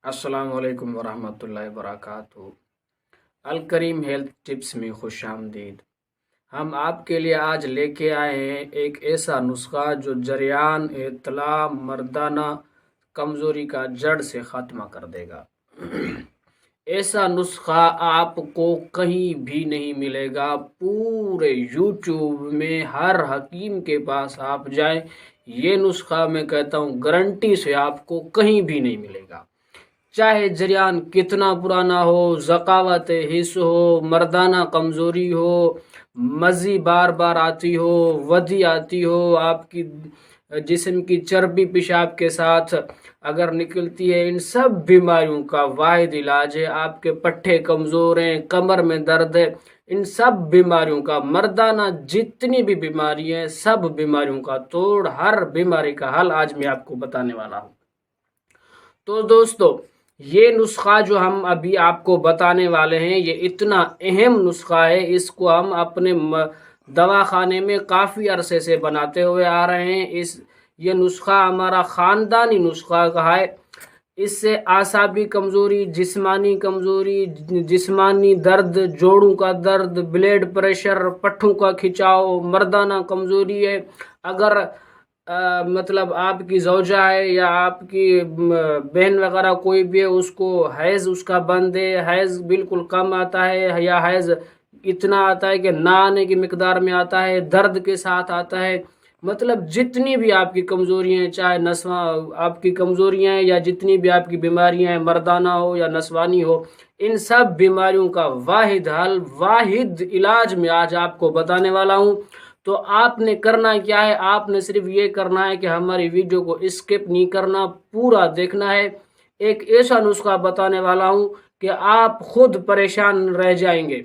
السلام علیکم ورحمۃ اللہ وبرکاتہ۔ الکریم ہیلتھ ٹپس میں خوش آمدید۔ ہم آپ کے لیے آج لے کے آئے ہیں ایک ایسا نسخہ جو جریان اطلاع مردانہ کمزوری کا جڑ سے خاتمہ کر دے گا۔ ایسا نسخہ آپ کو کہیں بھی نہیں ملے گا۔ پورے یوٹیوب میں ہر حکیم کے پاس آپ جائیں، یہ نسخہ میں کہتا ہوں گارنٹی سے آپ کو کہیں بھی نہیں ملے گا۔ چاہے جریان کتنا پرانا ہو، ذکاوت حس ہو، مردانہ کمزوری ہو، مزی بار بار آتی ہو، ودی آتی ہو، آپ کی جسم کی چربی پیشاب کے ساتھ اگر نکلتی ہے، ان سب بیماریوں کا واحد علاج ہے۔ آپ کے پٹھے کمزور ہیں، کمر میں درد ہے، ان سب بیماریوں کا مردانہ جتنی بھی بیماری ہیں، سب بیماریوں کا توڑ، ہر بیماری کا حل آج میں آپ کو بتانے والا ہوں۔ تو دوستو، یہ نسخہ جو ہم ابھی آپ کو بتانے والے ہیں، یہ اتنا اہم نسخہ ہے، اس کو ہم اپنے دواخانے میں کافی عرصے سے بناتے ہوئے آ رہے ہیں۔ یہ نسخہ ہمارا خاندانی نسخہ کہا ہے۔ اس سے اعصابی کمزوری، جسمانی کمزوری، جسمانی درد، جوڑوں کا درد، بلڈ پریشر، پٹھوں کا کھچاؤ، مردانہ کمزوری ہے۔ اگر مطلب آپ کی زوجہ ہے یا آپ کی بہن وغیرہ کوئی بھی ہے، اس کو حیض اس کا بند ہے، حیض بالکل کم آتا ہے یا حیض اتنا آتا ہے کہ نہ آنے کی مقدار میں آتا ہے، درد کے ساتھ آتا ہے، مطلب جتنی بھی آپ کی کمزوریاں ہیں، چاہے آپ کی کمزوریاں ہیں یا جتنی بھی آپ کی بیماریاں ہیں، مردانہ ہو یا نسوانی ہو، ان سب بیماریوں کا واحد حل، واحد علاج میں آج آپ کو بتانے والا ہوں۔ تو آپ نے کرنا کیا ہے؟ آپ نے صرف یہ کرنا ہے کہ ہماری ویڈیو کو اسکپ نہیں کرنا، پورا دیکھنا ہے۔ ایک ایسا نسخہ بتانے والا ہوں کہ آپ خود پریشان رہ جائیں گے۔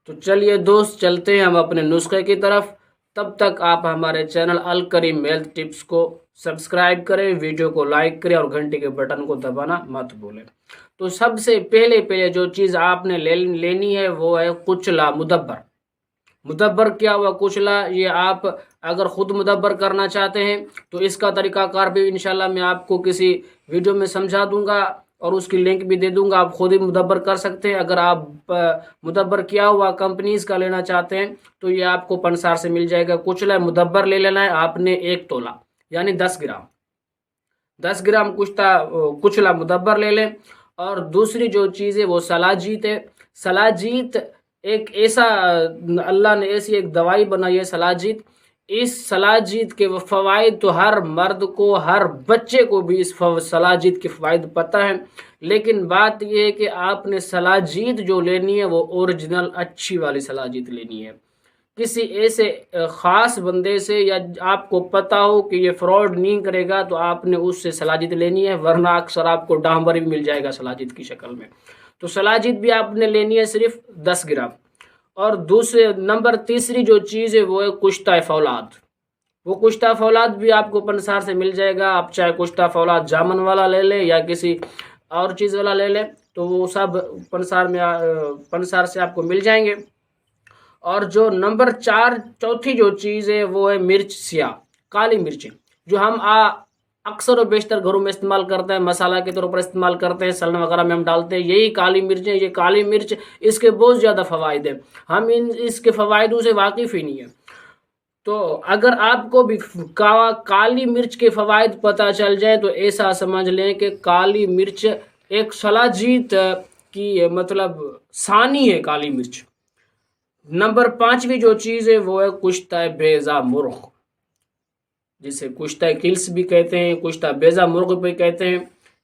تو چلیے دوست، چلتے ہیں ہم اپنے نسخے کی طرف۔ تب تک آپ ہمارے چینل الکریم ہیلتھ ٹپس کو سبسکرائب کریں، ویڈیو کو لائک کریں اور گھنٹی کے بٹن کو دبانا مت بھولیں۔ تو سب سے پہلے جو چیز آپ نے لینی ہے وہ ہے کچلا مدبر۔ مدبر کیا ہوا کچلا؟ یہ آپ اگر خود مدبر کرنا چاہتے ہیں تو اس کا طریقہ کار بھی انشاءاللہ میں آپ کو کسی ویڈیو میں سمجھا دوں گا اور اس کی لنک بھی دے دوں گا، آپ خود ہی مدبر کر سکتے ہیں۔ اگر آپ مدبر کیا ہوا کمپنیز کا لینا چاہتے ہیں تو یہ آپ کو پنسار سے مل جائے گا۔ کچلا مدبر لے لینا ہے آپ نے 1 تولہ یعنی 10 گرام 10 گرام کچلا مدبر لے لیں۔ اور دوسری جو چیز ہے وہ سلاجیت ہے۔ سلاجیت ایک ایسا اللہ نے ایسی ایک دوائی بنائی ہے سلاجیت۔ اس سلاجیت کے فوائد تو ہر مرد کو، ہر بچے کو بھی اس سلاجیت کے فوائد پتہ ہیں، لیکن بات یہ ہے کہ آپ نے سلاجیت جو لینی ہے وہ اوریجنل اچھی والی سلاجیت لینی ہے۔ کسی ایسے خاص بندے سے یا آپ کو پتہ ہو کہ یہ فراڈ نہیں کرے گا تو آپ نے اس سے سلاجیت لینی ہے، ورنہ اکثر آپ کو ڈامبر بھی مل جائے گا سلاجیت کی شکل میں۔ تو سلاجیت بھی آپ نے لینی ہے صرف 10 گرام۔ اور تیسری جو چیز ہے وہ ہے کشتہ فولاد۔ وہ کشتہ فولاد بھی آپ کو پنسار سے مل جائے گا۔ آپ چاہے کشتہ فولاد جامن والا لے لیں یا کسی اور چیز والا لے لیں، تو وہ سب پنسار سے آپ کو مل جائیں گے۔ اور جو چوتھی جو چیز ہے وہ ہے مرچ سیاہ، کالی مرچ، جو ہم اکثر و بیشتر گھروں میں استعمال کرتے ہیں، مسالہ کے طور پر استعمال کرتے ہیں، سالن وغیرہ میں ہم ڈالتے ہیں، یہی کالی مرچ ہے۔ یہ کالی مرچ، اس کے بہت زیادہ فوائد ہیں، ہم اس کے فوائدوں سے واقف ہی نہیں ہیں۔ تو اگر آپ کو بھی کالی مرچ کے فوائد پتہ چل جائے تو ایسا سمجھ لیں کہ کالی مرچ ایک سلاجیت کی مطلب ثانی ہے کالی مرچ۔ 5ویں جو چیز ہے وہ ہے کشتہ بیضہ مرغ، جسے کشتہ کلس بھی کہتے ہیں، کشتہ بیضہ مرغ بھی کہتے ہیں۔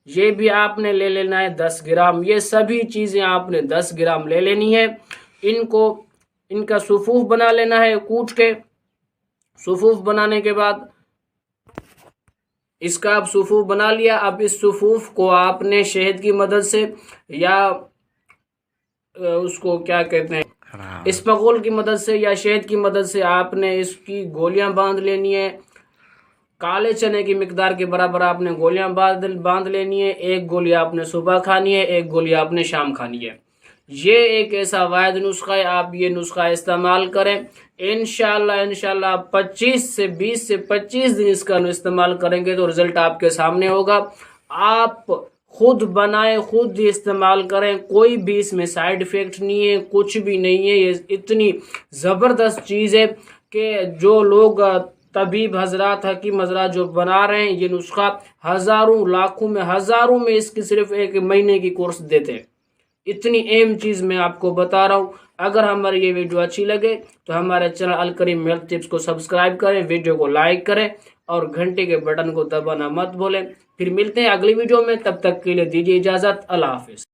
یہ بھی آپ نے لے لینا ہے 10 گرام۔ یہ سبھی چیزیں آپ نے 10 گرام لے لینی ہے۔ ان کا صفوف بنا لینا ہے کوٹ کے۔ صفوف بنانے کے بعد اس کا آپ صفوف بنا لیا۔ اب اس صفوف کو آپ نے شہد کی مدد سے یا اس کو کیا کہتے ہیں اسپغول کی مدد سے یا شہد کی مدد سے آپ نے اس کی گولیاں باندھ لینی ہے۔ کالے چنے کی مقدار کے برابر آپ نے گولیاں باندھ لینی ہے۔ 1 گولی آپ نے صبح کھانی ہے، 1 گولی آپ نے شام کھانی ہے۔ یہ ایک ایسا واحد نسخہ ہے، آپ یہ نسخہ استعمال کریں۔ انشاءاللہ آپ 20 سے 25 دن اس کا استعمال کریں گے تو رزلٹ آپ کے سامنے ہوگا۔ آپ خود بنائیں، خود استعمال کریں، کوئی بھی اس میں سائیڈ افیکٹ نہیں ہے، کچھ بھی نہیں ہے۔ یہ اتنی زبردست چیز ہے کہ جو لوگ طبیب حضرات، حکیم حضرات جو بنا رہے ہیں یہ نسخہ، ہزاروں لاکھوں میں ہزاروں میں اس کی صرف ایک مہینے کی کورس دیتے ہیں۔ اتنی اہم چیز میں آپ کو بتا رہا ہوں۔ اگر ہماری یہ ویڈیو اچھی لگے تو ہمارے چینل الکریم ہیلتھ ٹپس کو سبسکرائب کریں، ویڈیو کو لائک کریں اور گھنٹی کے بٹن کو دبانا مت بھولیں۔ پھر ملتے ہیں اگلی ویڈیو میں، تب تک کے لیے دیجیے اجازت، اللہ حافظ۔